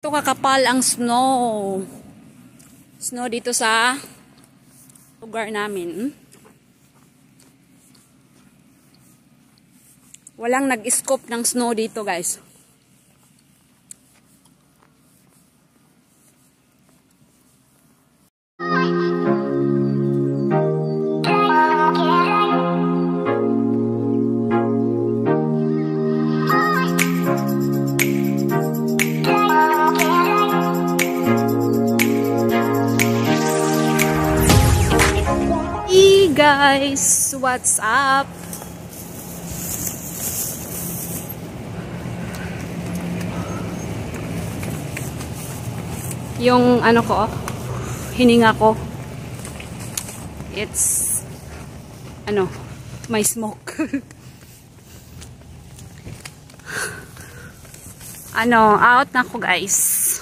Ito kakapal ang snow. Snow dito sa lugar namin. Walang nag-scoop ng snow dito, guys. Hey guys, what's up? Yung ano ko, hininga ko, it's ano, may smoke. Ano, out na ko guys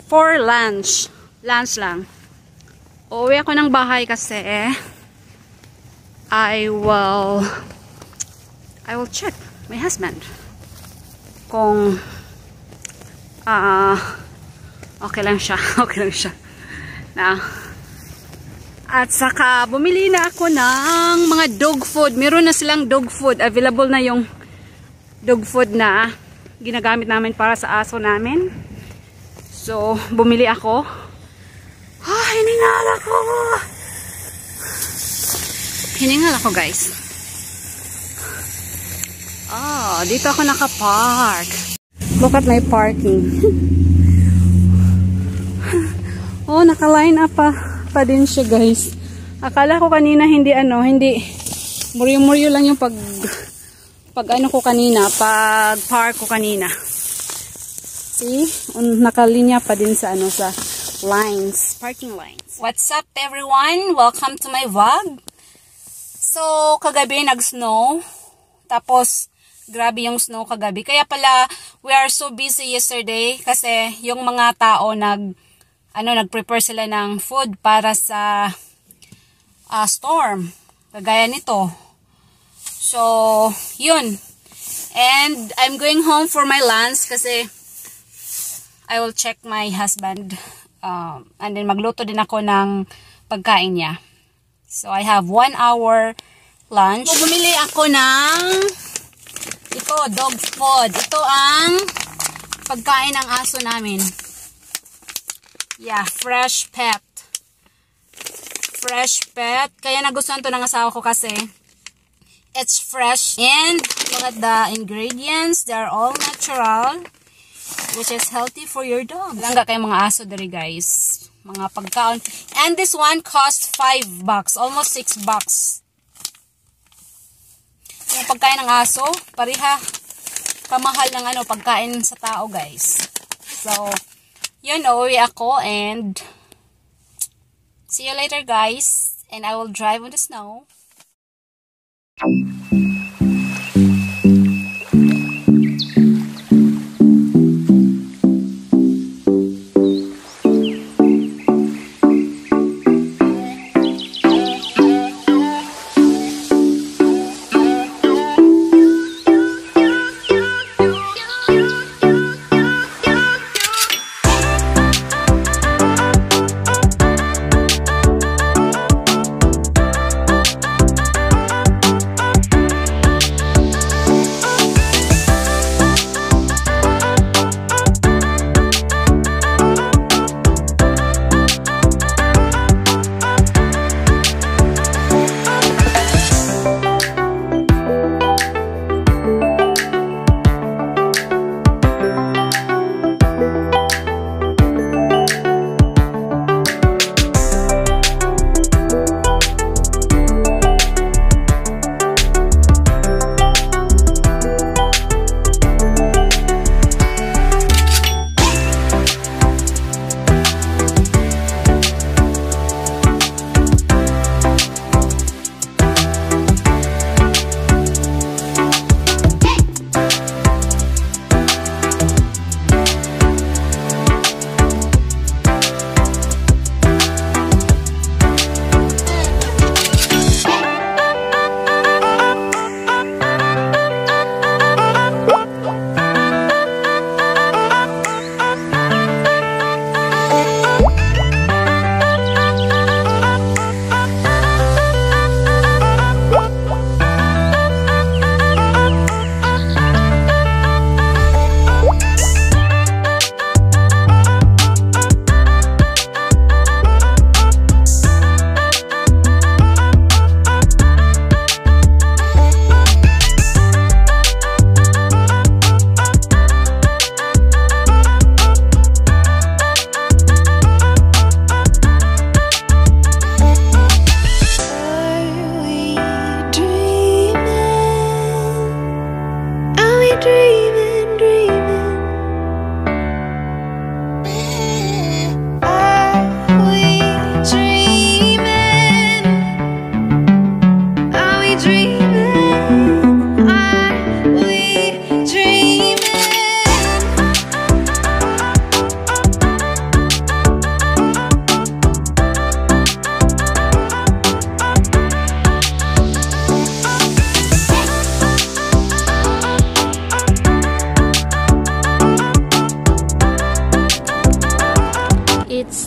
for lunch lang. Uuwi ako ng bahay kasi I will check my husband kung okay lang siya. Na. At saka bumili na ako ng mga dog food. Meron na silang dog food. Available na yung dog food na ginagamit namin para sa aso namin. So, bumili ako. Hiningal ako guys. Dito ako nakapark. Look at my parking. Naka-line up pa din siya guys. Akala ko kanina hindi muryo-muryo lang yung pag park ko kanina. See? Nakalinya pa din sa sa parking lines. What's up everyone? Welcome to my vlog. So, kagabi nag-snow. Tapos, grabe yung snow kagabi. Kaya pala, we are so busy yesterday kasi yung mga tao nag-prepare sila ng food para sa storm. Kagaya nito. So, yun. And, I'm going home for my lunch kasi I will check my husband. And then, magluto din ako ng pagkain niya. So, I have 1 hour lunch. So, bumili ako ng dog food. Ito ang pagkain ng aso namin. Yeah, fresh pet. Kaya nagustuhan to ng asawa ko kasi it's fresh. And look at the ingredients. They're all natural, which is healthy for your dog. Langga kayo mga aso diri guys. Mga pagkaon. And this one cost $5. Almost $6. Yung pagkain ng aso, pareha kamahal ng pagkain sa tao guys. So, yun, uwi ako and see you later guys. And I will drive on the snow.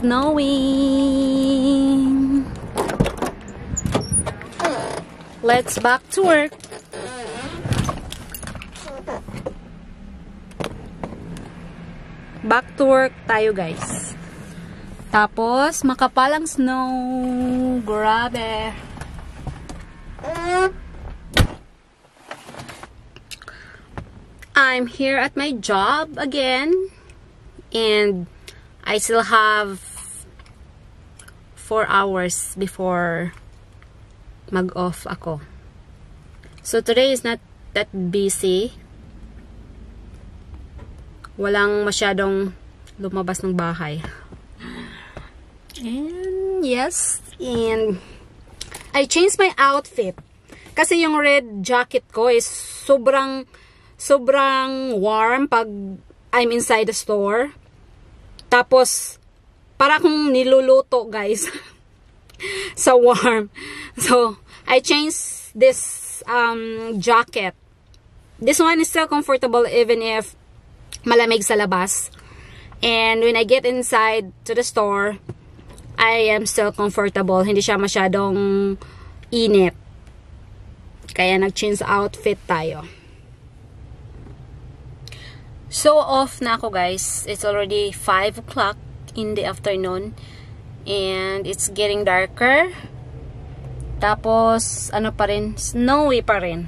snowing. Let's back to work. Back to work tayo, guys. Tapos, makapal ang snow. Grabe. I'm here at my job again. And I still have 4 hours before mag-off ako. So, today is not that busy. Walang masyadong lumabas ng bahay. And, yes. And, I changed my outfit. Kasi yung red jacket ko is sobrang warm pag I'm inside the store. Tapos, para akong niluluto, guys. Sa warm. So, I changed this jacket. This one is still comfortable even if malamig sa labas. And when I get inside to the store, I am still comfortable. Hindi siya masyadong init. Kaya nag-change outfit tayo. So, off na ako, guys. It's already 5 o'clock in the afternoon. And it's getting darker. Tapos, ano pa rin? Snowy pa rin.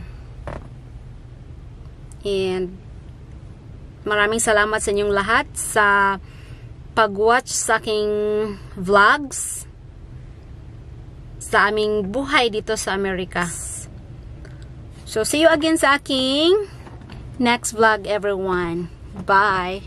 And, maraming salamat sa inyong lahat sa pag-watch sa aking vlogs. Sa aming buhay dito sa Amerika. So, see you again sa aking next vlog, everyone. Bye!